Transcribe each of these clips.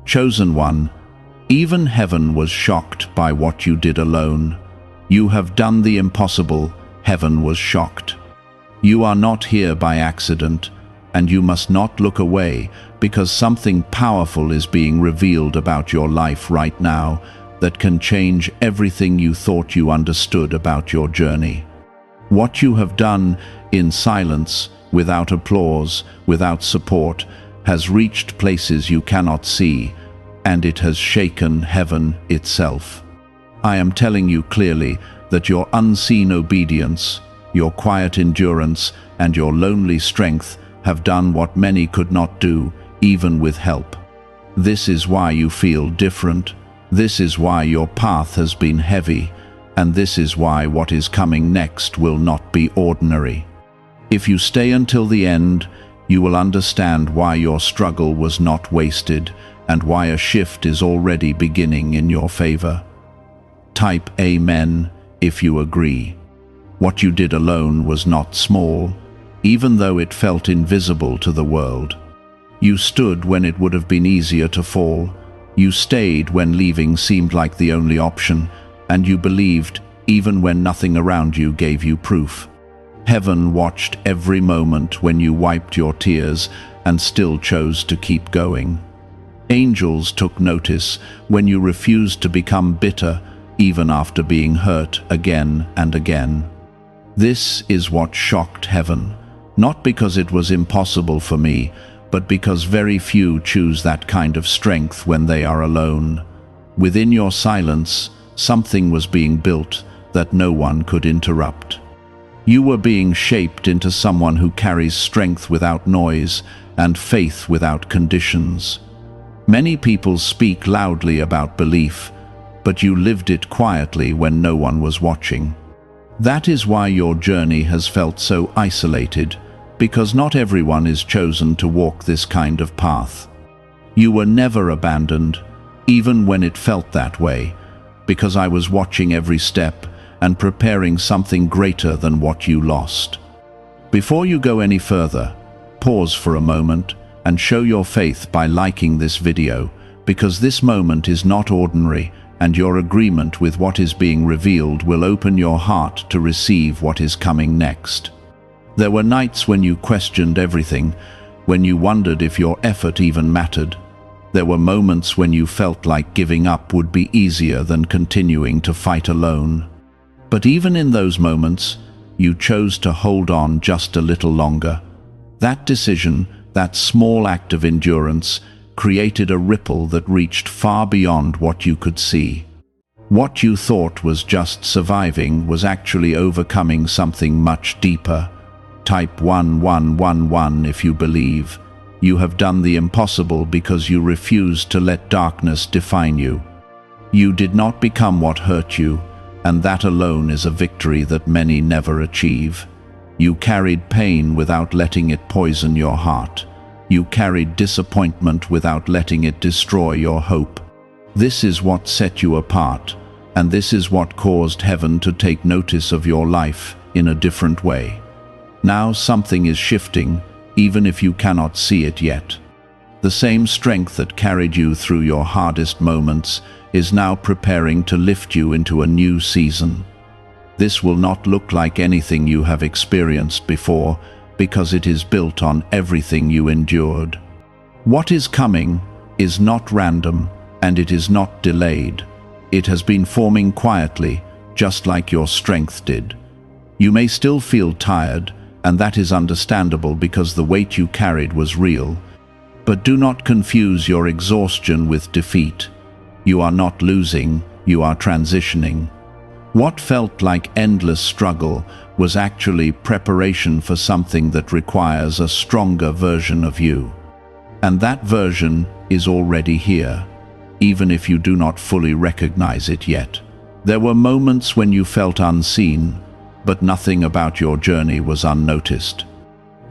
Chosen one, even heaven was shocked by what you did alone. You have done the impossible, heaven was shocked. You are not here by accident, and you must not look away, because something powerful is being revealed about your life right now that can change everything you thought you understood about your journey. What you have done in silence, without applause, without support, has reached places you cannot see, and it has shaken heaven itself. I am telling you clearly that your unseen obedience, your quiet endurance, and your lonely strength have done what many could not do, even with help. This is why you feel different. This is why your path has been heavy, and this is why what is coming next will not be ordinary. If you stay until the end, you will understand why your struggle was not wasted and why a shift is already beginning in your favor. Type Amen if you agree. What you did alone was not small, even though it felt invisible to the world. You stood when it would have been easier to fall. You stayed when leaving seemed like the only option, and you believed even when nothing around you gave you proof. Heaven watched every moment when you wiped your tears and still chose to keep going. Angels took notice when you refused to become bitter, even after being hurt again and again. This is what shocked heaven, not because it was impossible for me, but because very few choose that kind of strength when they are alone. Within your silence, something was being built that no one could interrupt. You were being shaped into someone who carries strength without noise and faith without conditions. Many people speak loudly about belief, but you lived it quietly when no one was watching. That is why your journey has felt so isolated, because not everyone is chosen to walk this kind of path. You were never abandoned, even when it felt that way, because I was watching every step and preparing something greater than what you lost. Before you go any further, pause for a moment and show your faith by liking this video, because this moment is not ordinary, and your agreement with what is being revealed will open your heart to receive what is coming next. There were nights when you questioned everything, when you wondered if your effort even mattered. There were moments when you felt like giving up would be easier than continuing to fight alone. But even in those moments, you chose to hold on just a little longer. That decision, that small act of endurance, created a ripple that reached far beyond what you could see. What you thought was just surviving was actually overcoming something much deeper. Type 1111 if you believe. You have done the impossible because you refused to let darkness define you. You did not become what hurt you, and that alone is a victory that many never achieve. You carried pain without letting it poison your heart. You carried disappointment without letting it destroy your hope. This is what set you apart, and this is what caused heaven to take notice of your life in a different way. Now something is shifting, even if you cannot see it yet. The same strength that carried you through your hardest moments is now preparing to lift you into a new season. This will not look like anything you have experienced before, because it is built on everything you endured. What is coming is not random, and it is not delayed. It has been forming quietly, just like your strength did. You may still feel tired, and that is understandable because the weight you carried was real. But do not confuse your exhaustion with defeat. You are not losing, you are transitioning. What felt like endless struggle was actually preparation for something that requires a stronger version of you. And that version is already here, even if you do not fully recognize it yet. There were moments when you felt unseen, but nothing about your journey was unnoticed.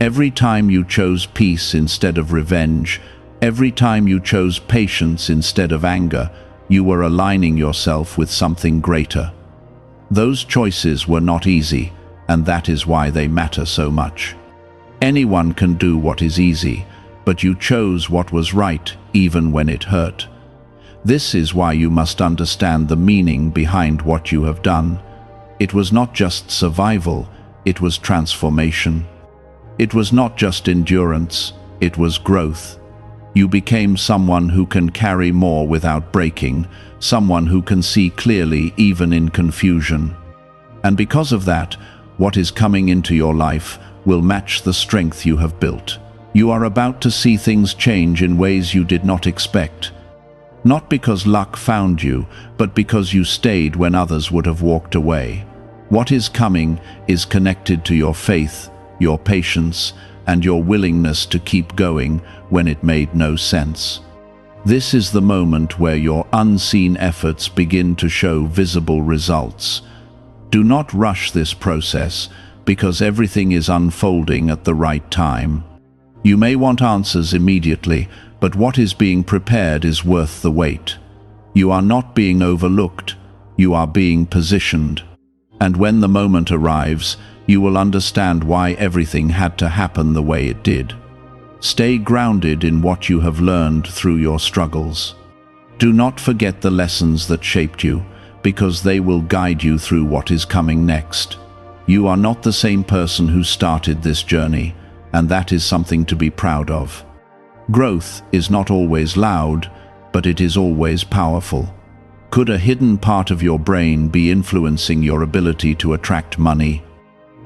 Every time you chose peace instead of revenge, every time you chose patience instead of anger, you were aligning yourself with something greater. Those choices were not easy, and that is why they matter so much. Anyone can do what is easy, but you chose what was right even when it hurt. This is why you must understand the meaning behind what you have done. It was not just survival, it was transformation. It was not just endurance, it was growth. You became someone who can carry more without breaking, someone who can see clearly even in confusion. And because of that, what is coming into your life will match the strength you have built. You are about to see things change in ways you did not expect. Not because luck found you, but because you stayed when others would have walked away. What is coming is connected to your faith, your patience, and your willingness to keep going when it made no sense. This is the moment where your unseen efforts begin to show visible results. Do not rush this process, because everything is unfolding at the right time. You may want answers immediately, but what is being prepared is worth the wait. You are not being overlooked, you are being positioned. And when the moment arrives, you will understand why everything had to happen the way it did. Stay grounded in what you have learned through your struggles. Do not forget the lessons that shaped you, because they will guide you through what is coming next. You are not the same person who started this journey, and that is something to be proud of. Growth is not always loud, but it is always powerful. Could a hidden part of your brain be influencing your ability to attract money?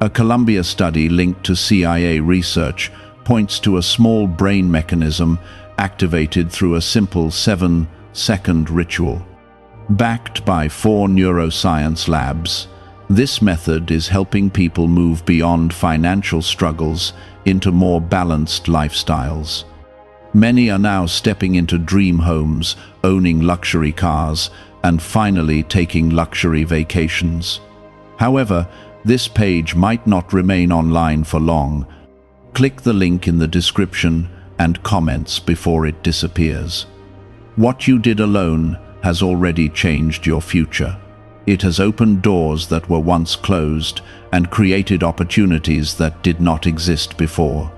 A Columbia study linked to CIA research points to a small brain mechanism activated through a simple 7-second ritual. Backed by 4 neuroscience labs, this method is helping people move beyond financial struggles into more balanced lifestyles. Many are now stepping into dream homes, owning luxury cars, and finally taking luxury vacations. However, this page might not remain online for long. Click the link in the description and comments before it disappears. What you did alone has already changed your future. It has opened doors that were once closed and created opportunities that did not exist before.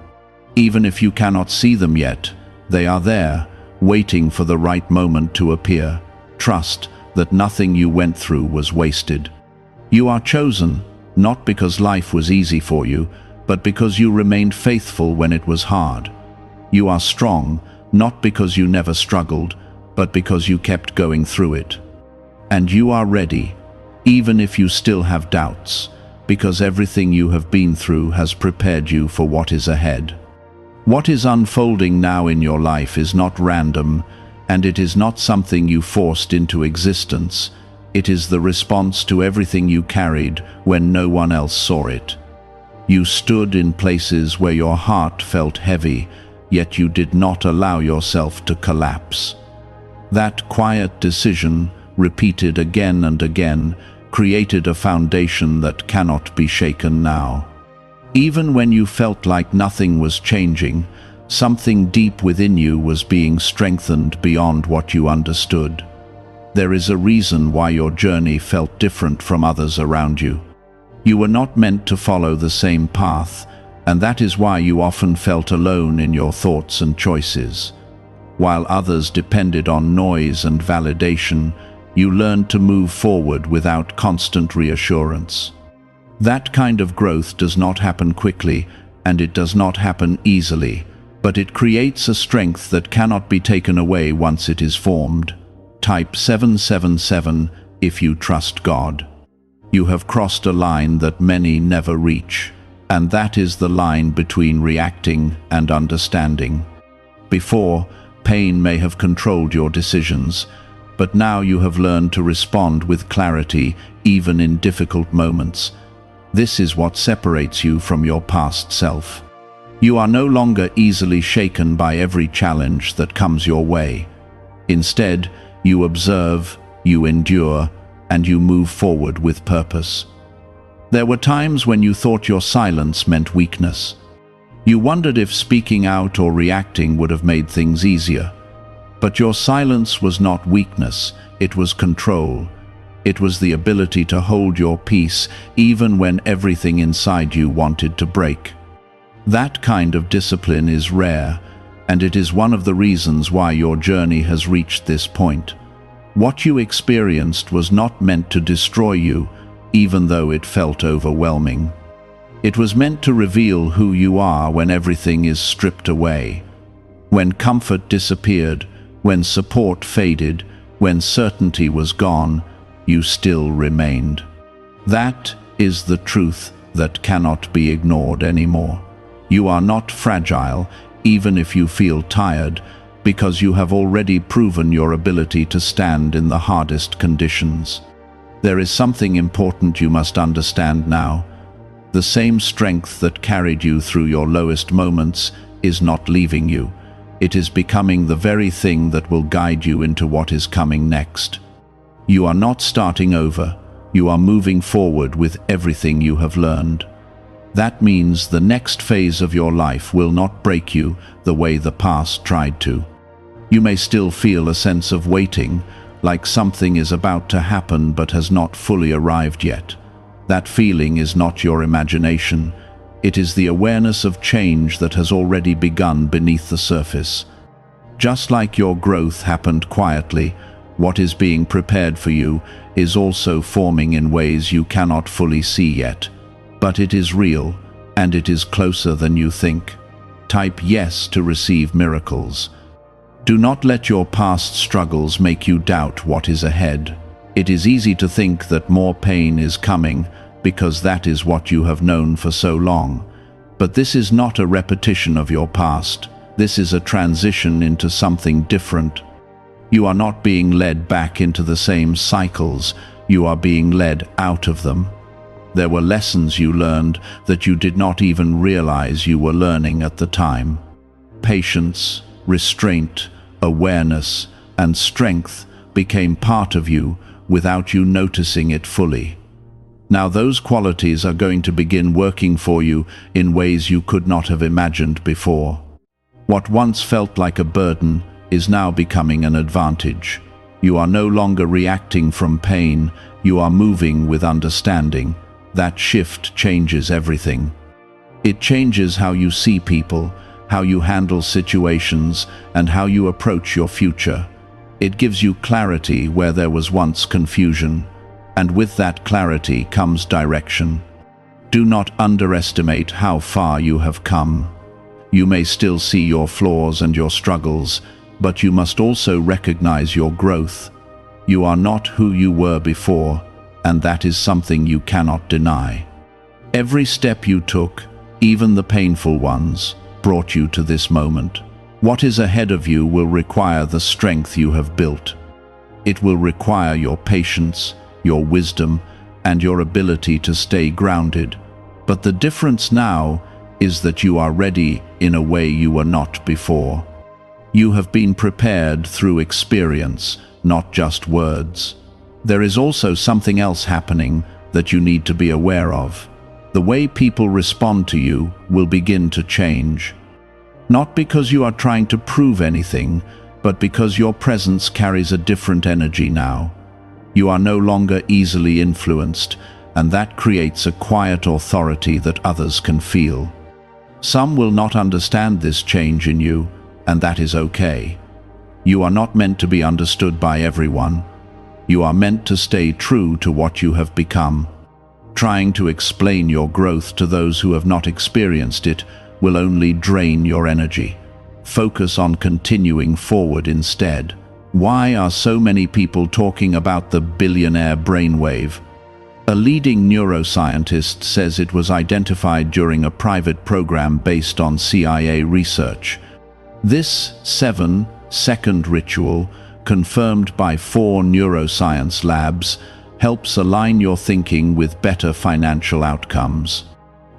Even if you cannot see them yet, they are there, waiting for the right moment to appear. Trust that nothing you went through was wasted. You are chosen, not because life was easy for you, but because you remained faithful when it was hard. You are strong, not because you never struggled, but because you kept going through it. And you are ready, even if you still have doubts, because everything you have been through has prepared you for what is ahead. What is unfolding now in your life is not random, and it is not something you forced into existence. It is the response to everything you carried when no one else saw it. You stood in places where your heart felt heavy, yet you did not allow yourself to collapse. That quiet decision, repeated again and again, created a foundation that cannot be shaken now. Even when you felt like nothing was changing, something deep within you was being strengthened beyond what you understood. There is a reason why your journey felt different from others around you. You were not meant to follow the same path, and that is why you often felt alone in your thoughts and choices. While others depended on noise and validation, you learned to move forward without constant reassurance. That kind of growth does not happen quickly, and it does not happen easily, but it creates a strength that cannot be taken away once it is formed. Type 777 if you trust God. You have crossed a line that many never reach, and that is the line between reacting and understanding. Before, pain may have controlled your decisions, but now you have learned to respond with clarity even in difficult moments. This is what separates you from your past self. You are no longer easily shaken by every challenge that comes your way. Instead, you observe, you endure, and you move forward with purpose. There were times when you thought your silence meant weakness. You wondered if speaking out or reacting would have made things easier. But your silence was not weakness, it was control. It was the ability to hold your peace even when everything inside you wanted to break. That kind of discipline is rare, and it is one of the reasons why your journey has reached this point. What you experienced was not meant to destroy you, even though it felt overwhelming. It was meant to reveal who you are when everything is stripped away. When comfort disappeared, when support faded, when certainty was gone, you still remained. That is the truth that cannot be ignored anymore. You are not fragile, even if you feel tired, because you have already proven your ability to stand in the hardest conditions. There is something important you must understand now. The same strength that carried you through your lowest moments is not leaving you. It is becoming the very thing that will guide you into what is coming next. You are not starting over. You are moving forward with everything you have learned. That means the next phase of your life will not break you the way the past tried to. You may still feel a sense of waiting, like something is about to happen but has not fully arrived yet. That feeling is not your imagination. It is the awareness of change that has already begun beneath the surface. Just like your growth happened quietly, what is being prepared for you is also forming in ways you cannot fully see yet. But it is real, and it is closer than you think. Type yes to receive miracles. Do not let your past struggles make you doubt what is ahead. It is easy to think that more pain is coming because that is what you have known for so long. But this is not a repetition of your past. This is a transition into something different. You are not being led back into the same cycles. You are being led out of them. There were lessons you learned that you did not even realize you were learning at the time. Patience, restraint, awareness, and strength became part of you without you noticing it fully. Now those qualities are going to begin working for you in ways you could not have imagined before. What once felt like a burden is now becoming an advantage. You are no longer reacting from pain, you are moving with understanding. That shift changes everything. It changes how you see people, how you handle situations, and how you approach your future. It gives you clarity where there was once confusion, and with that clarity comes direction. Do not underestimate how far you have come. You may still see your flaws and your struggles, but you must also recognize your growth. You are not who you were before, and that is something you cannot deny. Every step you took, even the painful ones, brought you to this moment. What is ahead of you will require the strength you have built. It will require your patience, your wisdom, and your ability to stay grounded. But the difference now is that you are ready in a way you were not before. You have been prepared through experience, not just words. There is also something else happening that you need to be aware of. The way people respond to you will begin to change. Not because you are trying to prove anything, but because your presence carries a different energy now. You are no longer easily influenced, and that creates a quiet authority that others can feel. Some will not understand this change in you, and that is okay. You are not meant to be understood by everyone. You are meant to stay true to what you have become. Trying to explain your growth to those who have not experienced it will only drain your energy. Focus on continuing forward instead. Why are so many people talking about the billionaire brainwave? A leading neuroscientist says it was identified during a private program based on CIA research. This 7-second ritual, confirmed by 4 neuroscience labs, helps align your thinking with better financial outcomes.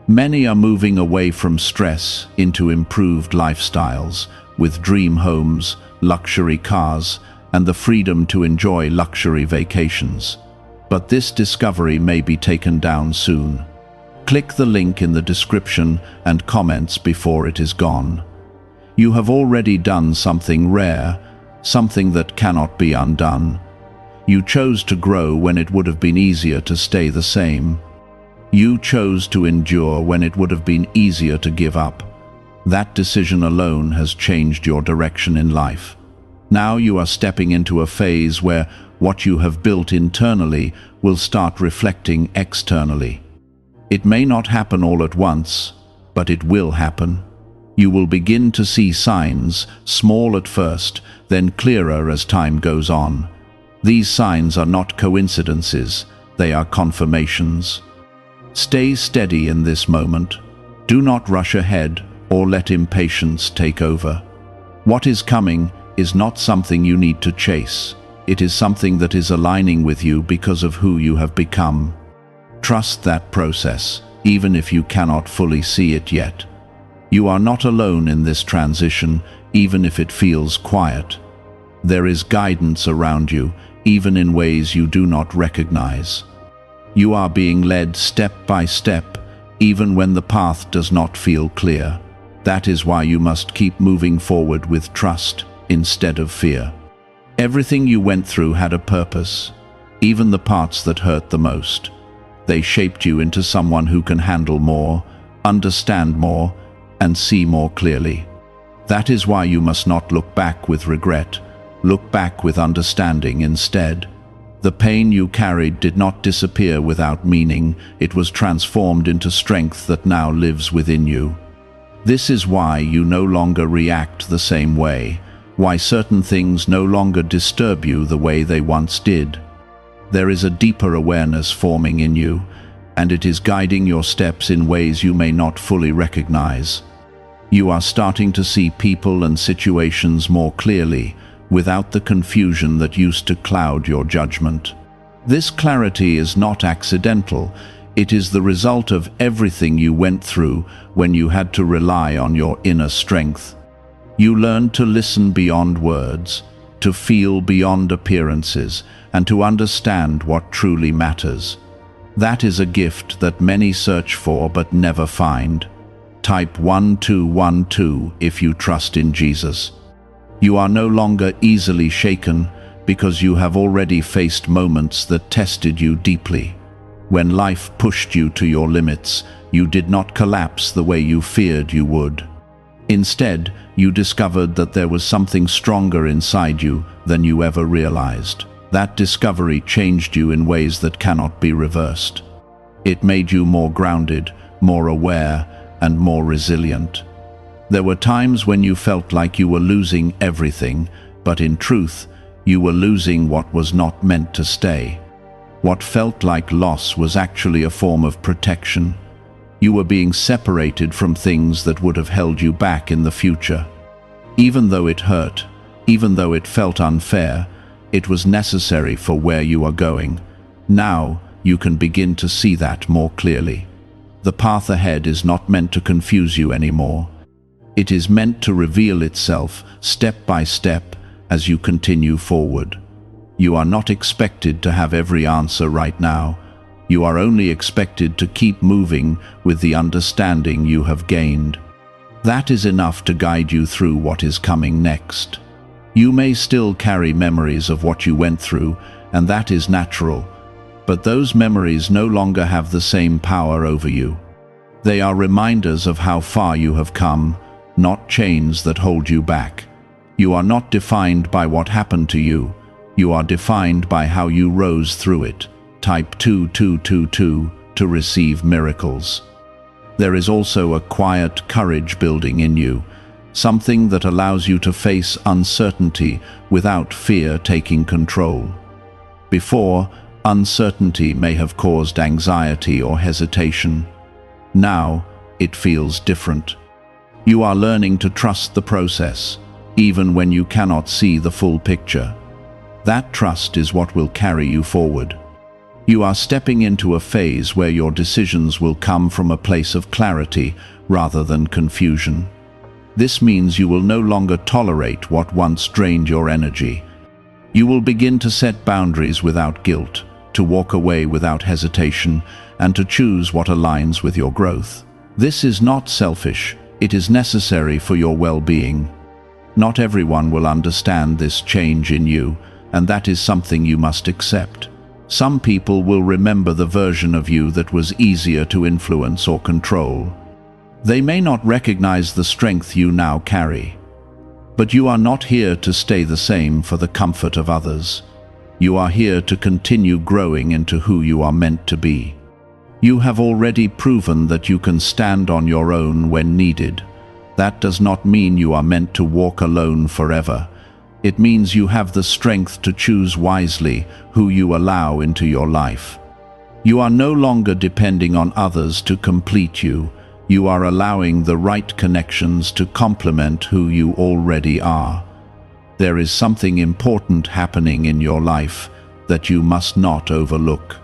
Many are moving away from stress into improved lifestyles, with dream homes, luxury cars, and the freedom to enjoy luxury vacations. But this discovery may be taken down soon. Click the link in the description and comments before it is gone. You have already done something rare, something that cannot be undone. You chose to grow when it would have been easier to stay the same. You chose to endure when it would have been easier to give up. That decision alone has changed your direction in life. Now you are stepping into a phase where what you have built internally will start reflecting externally. It may not happen all at once, but it will happen. You will begin to see signs, small at first, then clearer as time goes on. These signs are not coincidences, they are confirmations. Stay steady in this moment. Do not rush ahead or let impatience take over. What is coming is not something you need to chase. It is something that is aligning with you because of who you have become. Trust that process, even if you cannot fully see it yet. You are not alone in this transition, even if it feels quiet. There is guidance around you, even in ways you do not recognize. You are being led step by step, even when the path does not feel clear. That is why you must keep moving forward with trust instead of fear. Everything you went through had a purpose, even the parts that hurt the most. They shaped you into someone who can handle more, understand more, and see more clearly. That is why you must not look back with regret. Look back with understanding instead. The pain you carried did not disappear without meaning. It was transformed into strength that now lives within you. This is why you no longer react the same way, why certain things no longer disturb you the way they once did. There is a deeper awareness forming in you, and it is guiding your steps in ways you may not fully recognize. You are starting to see people and situations more clearly, without the confusion that used to cloud your judgment. This clarity is not accidental. It is the result of everything you went through when you had to rely on your inner strength. You learned to listen beyond words, to feel beyond appearances, and to understand what truly matters. That is a gift that many search for but never find. Type 1212 if you trust in Jesus. You are no longer easily shaken because you have already faced moments that tested you deeply. When life pushed you to your limits, you did not collapse the way you feared you would. Instead, you discovered that there was something stronger inside you than you ever realized. That discovery changed you in ways that cannot be reversed. It made you more grounded, more aware, and more resilient. There were times when you felt like you were losing everything, but in truth, you were losing what was not meant to stay. What felt like loss was actually a form of protection. You were being separated from things that would have held you back in the future. Even though it hurt, even though it felt unfair, it was necessary for where you are going. Now, you can begin to see that more clearly. The path ahead is not meant to confuse you anymore. It is meant to reveal itself step by step as you continue forward. You are not expected to have every answer right now. You are only expected to keep moving with the understanding you have gained. That is enough to guide you through what is coming next. You may still carry memories of what you went through, and that is natural, but those memories no longer have the same power over you. They are reminders of how far you have come, not chains that hold you back. You are not defined by what happened to you. You are defined by how you rose through it. Type 2222 to receive miracles. There is also a quiet courage building in you, something that allows you to face uncertainty without fear taking control. Before, uncertainty may have caused anxiety or hesitation. Now, it feels different. You are learning to trust the process, even when you cannot see the full picture. That trust is what will carry you forward. You are stepping into a phase where your decisions will come from a place of clarity rather than confusion. This means you will no longer tolerate what once drained your energy. You will begin to set boundaries without guilt, to walk away without hesitation, and to choose what aligns with your growth. This is not selfish. It is necessary for your well-being. Not everyone will understand this change in you, and that is something you must accept. Some people will remember the version of you that was easier to influence or control. They may not recognize the strength you now carry. But you are not here to stay the same for the comfort of others. You are here to continue growing into who you are meant to be. You have already proven that you can stand on your own when needed. That does not mean you are meant to walk alone forever. It means you have the strength to choose wisely who you allow into your life. You are no longer depending on others to complete you. You are allowing the right connections to complement who you already are. There is something important happening in your life that you must not overlook.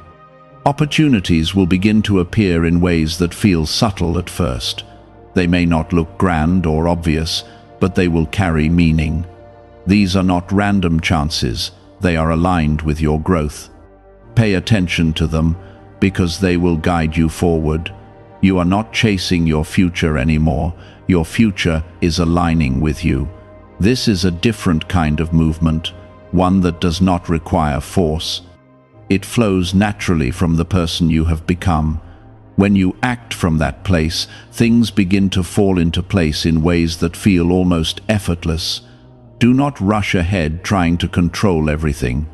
Opportunities will begin to appear in ways that feel subtle at first. They may not look grand or obvious, but they will carry meaning. These are not random chances, they are aligned with your growth. Pay attention to them, because they will guide you forward. You are not chasing your future anymore. Your future is aligning with you. This is a different kind of movement, one that does not require force. It flows naturally from the person you have become. When you act from that place, things begin to fall into place in ways that feel almost effortless. Do not rush ahead trying to control everything.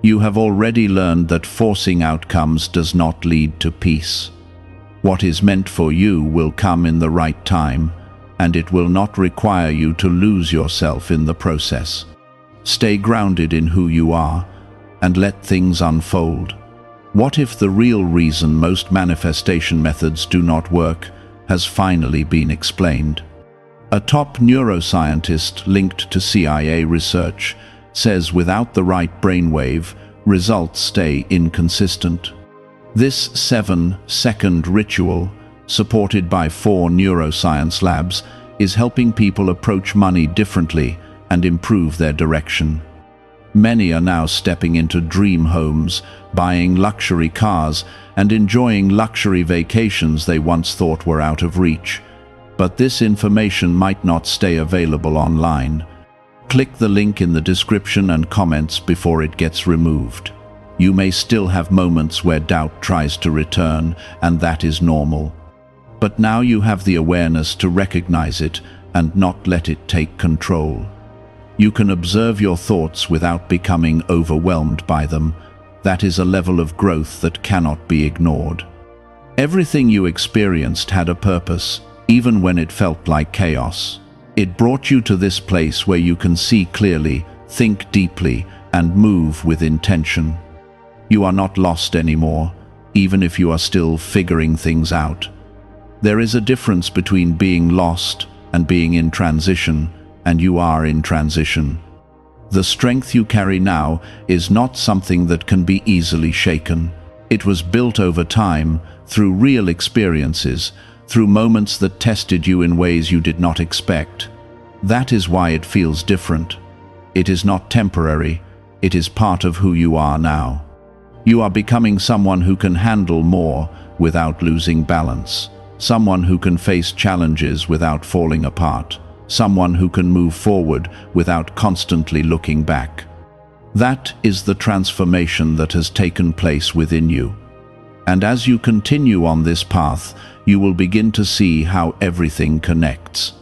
You have already learned that forcing outcomes does not lead to peace. What is meant for you will come in the right time, and it will not require you to lose yourself in the process. Stay grounded in who you are, and let things unfold. What if the real reason most manifestation methods do not work has finally been explained? A top neuroscientist linked to CIA research says without the right brainwave, results stay inconsistent. This 7-second ritual, supported by 4 neuroscience labs, is helping people approach money differently and improve their direction. Many are now stepping into dream homes, buying luxury cars, and enjoying luxury vacations they once thought were out of reach. But this information might not stay available online. Click the link in the description and comments before it gets removed. You may still have moments where doubt tries to return, and that is normal. But now you have the awareness to recognize it and not let it take control. You can observe your thoughts without becoming overwhelmed by them. That is a level of growth that cannot be ignored. Everything you experienced had a purpose, even when it felt like chaos. It brought you to this place where you can see clearly, think deeply, and move with intention. You are not lost anymore, even if you are still figuring things out. There is a difference between being lost and being in transition, and you are in transition. The strength you carry now is not something that can be easily shaken. It was built over time, through real experiences, through moments that tested you in ways you did not expect. That is why it feels different. It is not temporary, it is part of who you are now. You are becoming someone who can handle more without losing balance, someone who can face challenges without falling apart, someone who can move forward without constantly looking back. That is the transformation that has taken place within you. And as you continue on this path, you will begin to see how everything connects.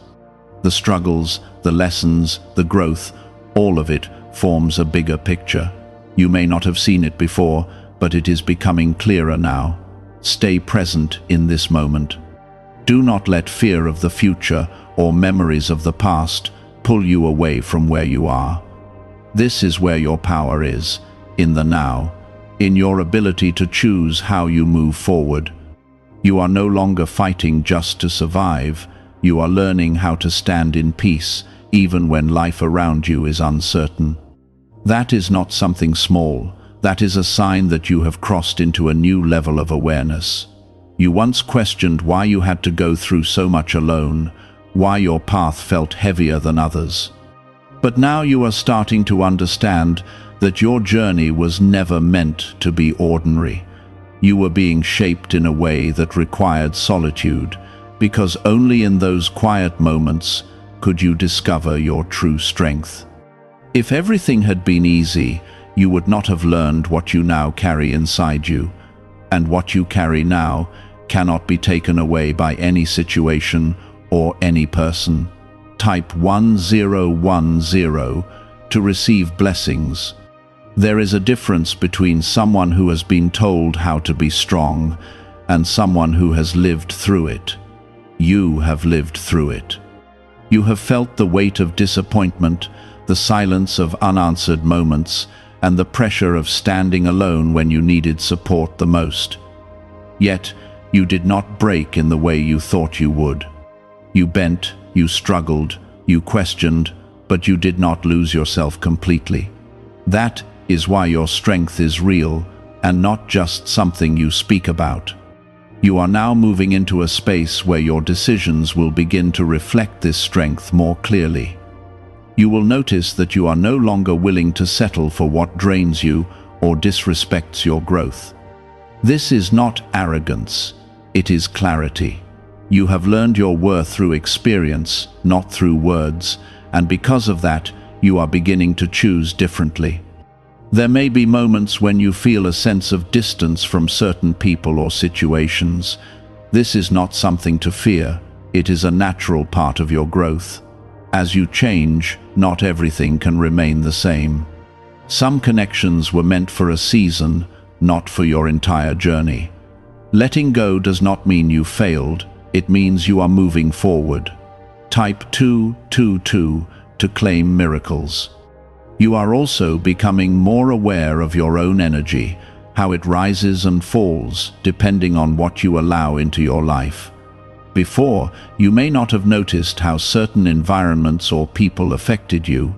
The struggles, the lessons, the growth, all of it forms a bigger picture. You may not have seen it before, but it is becoming clearer now. Stay present in this moment. Do not let fear of the future or memories of the past pull you away from where you are. This is where your power is, in the now, in your ability to choose how you move forward. You are no longer fighting just to survive. You are learning how to stand in peace, even when life around you is uncertain. That is not something small. That is a sign that you have crossed into a new level of awareness. You once questioned why you had to go through so much alone, why your path felt heavier than others. But now you are starting to understand that your journey was never meant to be ordinary. You were being shaped in a way that required solitude, because only in those quiet moments could you discover your true strength. If everything had been easy, you would not have learned what you now carry inside you. And what you carry now cannot be taken away by any situation or any person. Type 1010 to receive blessings. There is a difference between someone who has been told how to be strong and someone who has lived through it. You have lived through it. You have felt the weight of disappointment, the silence of unanswered moments, and the pressure of standing alone when you needed support the most. Yet, you did not break in the way you thought you would. You bent, you struggled, you questioned, but you did not lose yourself completely. That is why your strength is real and not just something you speak about. You are now moving into a space where your decisions will begin to reflect this strength more clearly. You will notice that you are no longer willing to settle for what drains you or disrespects your growth. This is not arrogance, it is clarity. You have learned your worth through experience, not through words, and because of that, you are beginning to choose differently. There may be moments when you feel a sense of distance from certain people or situations. This is not something to fear, it is a natural part of your growth. As you change, not everything can remain the same. Some connections were meant for a season, not for your entire journey. Letting go does not mean you failed, it means you are moving forward. Type 222 to claim miracles. You are also becoming more aware of your own energy, how it rises and falls depending on what you allow into your life. Before, you may not have noticed how certain environments or people affected you.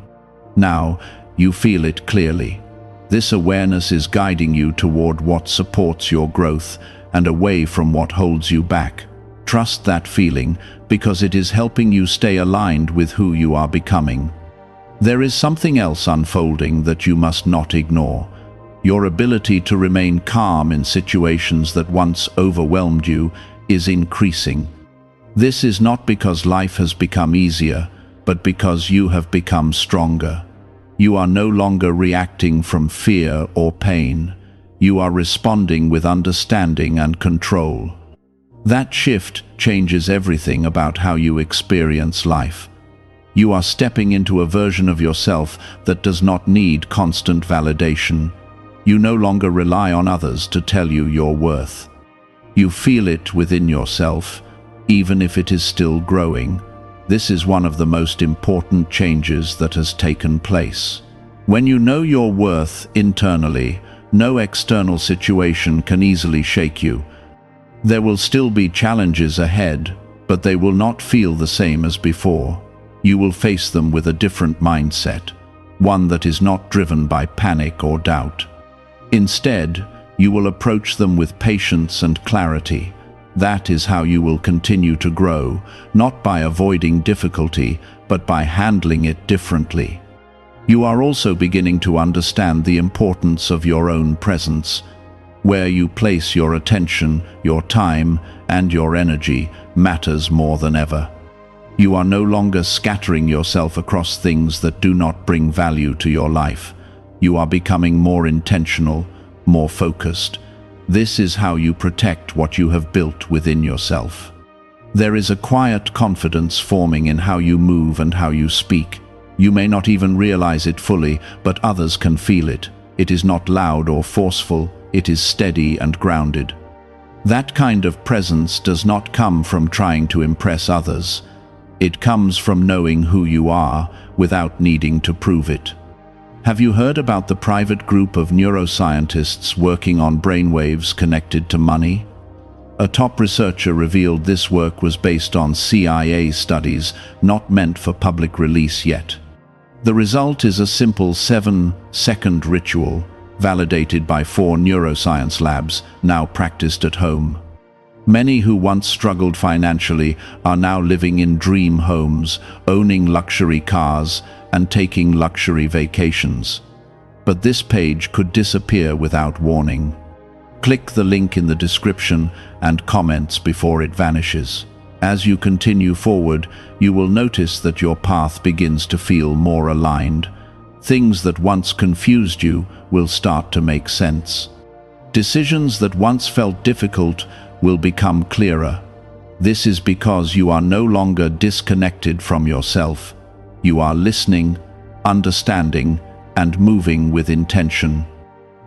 Now, you feel it clearly. This awareness is guiding you toward what supports your growth and away from what holds you back. Trust that feeling because it is helping you stay aligned with who you are becoming. There is something else unfolding that you must not ignore. Your ability to remain calm in situations that once overwhelmed you is increasing. This is not because life has become easier, but because you have become stronger. You are no longer reacting from fear or pain. You are responding with understanding and control. That shift changes everything about how you experience life. You are stepping into a version of yourself that does not need constant validation. You no longer rely on others to tell you your worth. You feel it within yourself, even if it is still growing. This is one of the most important changes that has taken place. When you know your worth internally, no external situation can easily shake you. There will still be challenges ahead, but they will not feel the same as before. You will face them with a different mindset, one that is not driven by panic or doubt. Instead, you will approach them with patience and clarity. That is how you will continue to grow, not by avoiding difficulty, but by handling it differently. You are also beginning to understand the importance of your own presence. Where you place your attention, your time, and your energy matters more than ever. You are no longer scattering yourself across things that do not bring value to your life. You are becoming more intentional, more focused. This is how you protect what you have built within yourself. There is a quiet confidence forming in how you move and how you speak. You may not even realize it fully, but others can feel it. It is not loud or forceful, it is steady and grounded. That kind of presence does not come from trying to impress others. It comes from knowing who you are without needing to prove it. Have you heard about the private group of neuroscientists working on brainwaves connected to money? A top researcher revealed this work was based on CIA studies, not meant for public release yet. The result is a simple 7-second ritual, validated by 4 neuroscience labs, now practiced at home. Many who once struggled financially are now living in dream homes, owning luxury cars, and taking luxury vacations. But this page could disappear without warning. Click the link in the description and comments before it vanishes. As you continue forward, you will notice that your path begins to feel more aligned. Things that once confused you will start to make sense. Decisions that once felt difficult will become clearer. This is because you are no longer disconnected from yourself. You are listening, understanding, and moving with intention.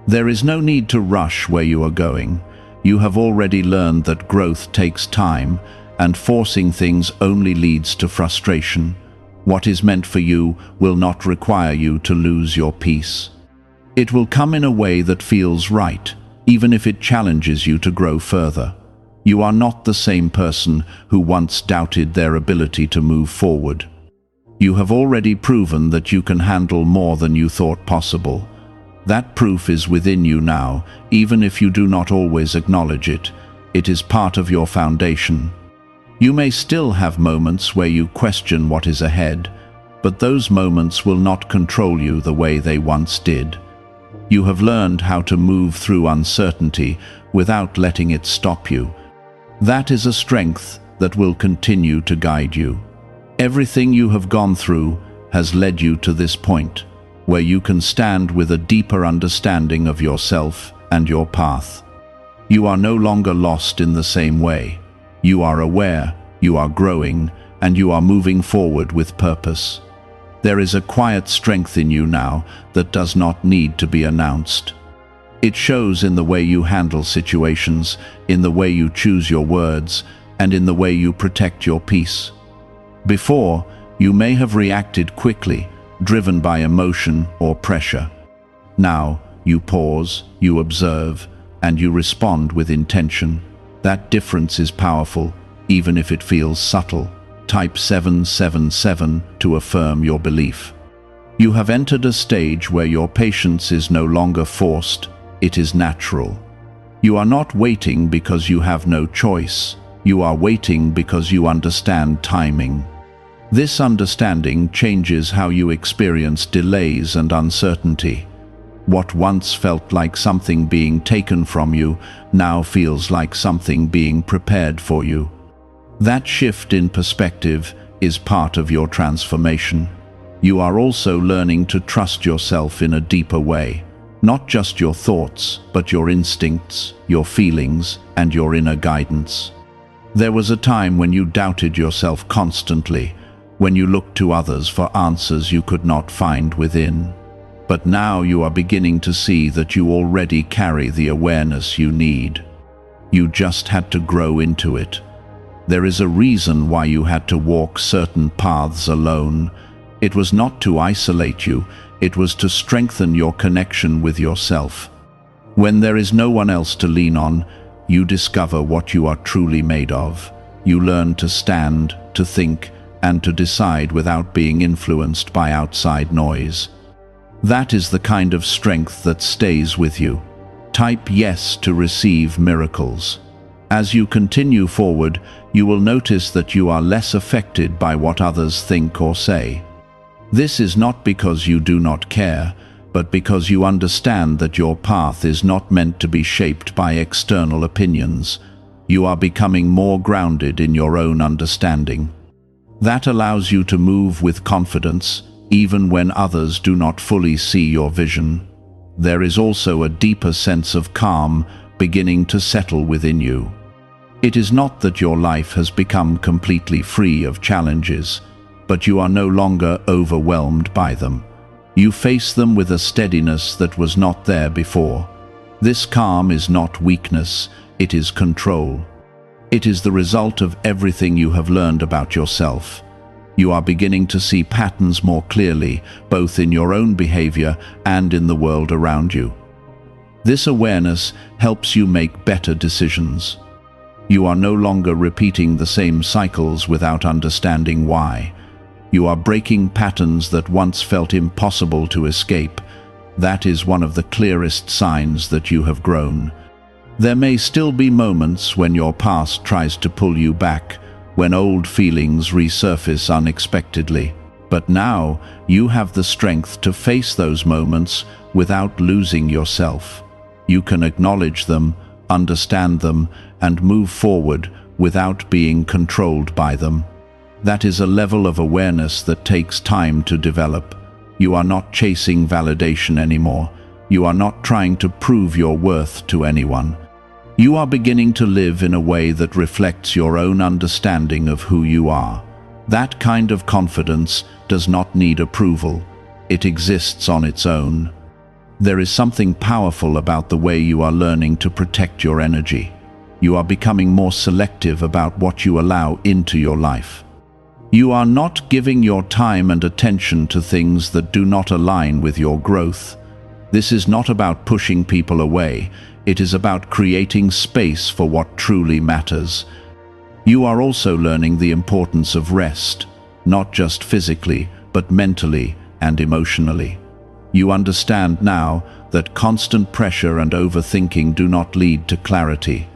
There is no need to rush where you are going. You have already learned that growth takes time, and forcing things only leads to frustration. What is meant for you will not require you to lose your peace. It will come in a way that feels right, even if it challenges you to grow further. You are not the same person who once doubted their ability to move forward. You have already proven that you can handle more than you thought possible. That proof is within you now, even if you do not always acknowledge it. It is part of your foundation. You may still have moments where you question what is ahead, but those moments will not control you the way they once did. You have learned how to move through uncertainty without letting it stop you. That is a strength that will continue to guide you. Everything you have gone through has led you to this point, where you can stand with a deeper understanding of yourself and your path. You are no longer lost in the same way. You are aware, you are growing, and you are moving forward with purpose. There is a quiet strength in you now that does not need to be announced. It shows in the way you handle situations, in the way you choose your words, and in the way you protect your peace. Before, you may have reacted quickly, driven by emotion or pressure. Now, you pause, you observe, and you respond with intention. That difference is powerful, even if it feels subtle. Type 777 to affirm your belief. You have entered a stage where your patience is no longer forced, it is natural. You are not waiting because you have no choice. You are waiting because you understand timing. This understanding changes how you experience delays and uncertainty. What once felt like something being taken from you now feels like something being prepared for you. That shift in perspective is part of your transformation. You are also learning to trust yourself in a deeper way. Not just your thoughts, but your instincts, your feelings, and your inner guidance. There was a time when you doubted yourself constantly, when you looked to others for answers you could not find within. But now you are beginning to see that you already carry the awareness you need. You just had to grow into it. There is a reason why you had to walk certain paths alone. It was not to isolate you, it was to strengthen your connection with yourself. When there is no one else to lean on, you discover what you are truly made of. You learn to stand, to think, and to decide without being influenced by outside noise. That is the kind of strength that stays with you. Type yes to receive miracles. As you continue forward, you will notice that you are less affected by what others think or say. This is not because you do not care, but because you understand that your path is not meant to be shaped by external opinions. You are becoming more grounded in your own understanding. That allows you to move with confidence, even when others do not fully see your vision. There is also a deeper sense of calm beginning to settle within you. It is not that your life has become completely free of challenges, but you are no longer overwhelmed by them. You face them with a steadiness that was not there before. This calm is not weakness, it is control. It is the result of everything you have learned about yourself. You are beginning to see patterns more clearly, both in your own behavior and in the world around you. This awareness helps you make better decisions. You are no longer repeating the same cycles without understanding why. You are breaking patterns that once felt impossible to escape. That is one of the clearest signs that you have grown. There may still be moments when your past tries to pull you back, when old feelings resurface unexpectedly. But now you have the strength to face those moments without losing yourself. You can acknowledge them, understand them, and move forward without being controlled by them. That is a level of awareness that takes time to develop. You are not chasing validation anymore. You are not trying to prove your worth to anyone. You are beginning to live in a way that reflects your own understanding of who you are. That kind of confidence does not need approval. It exists on its own. There is something powerful about the way you are learning to protect your energy. You are becoming more selective about what you allow into your life. You are not giving your time and attention to things that do not align with your growth. This is not about pushing people away. It is about creating space for what truly matters. You are also learning the importance of rest, not just physically, but mentally and emotionally. You understand now that constant pressure and overthinking do not lead to clarity.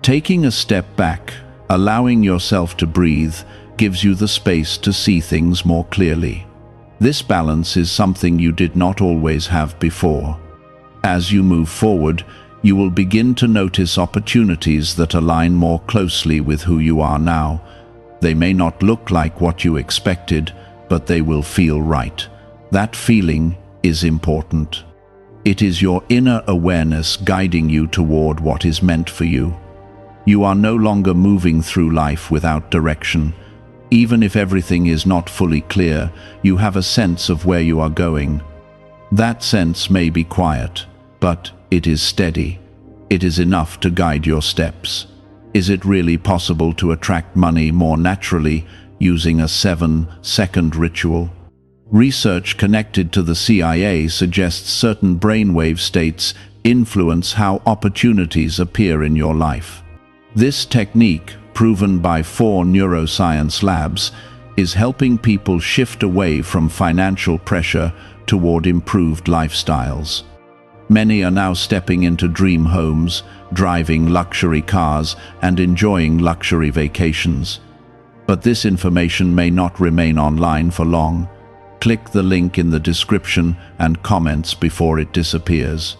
Taking a step back, allowing yourself to breathe, gives you the space to see things more clearly. This balance is something you did not always have before. As you move forward, you will begin to notice opportunities that align more closely with who you are now. They may not look like what you expected, but they will feel right. That feeling is important. It is your inner awareness guiding you toward what is meant for you. You are no longer moving through life without direction. Even if everything is not fully clear, you have a sense of where you are going. That sense may be quiet, but it is steady. It is enough to guide your steps. Is it really possible to attract money more naturally using a 7-second ritual? Research connected to the CIA suggests certain brainwave states influence how opportunities appear in your life. This technique, proven by 4 neuroscience labs, is helping people shift away from financial pressure toward improved lifestyles. Many are now stepping into dream homes, driving luxury cars, and enjoying luxury vacations. But this information may not remain online for long. Click the link in the description and comments before it disappears.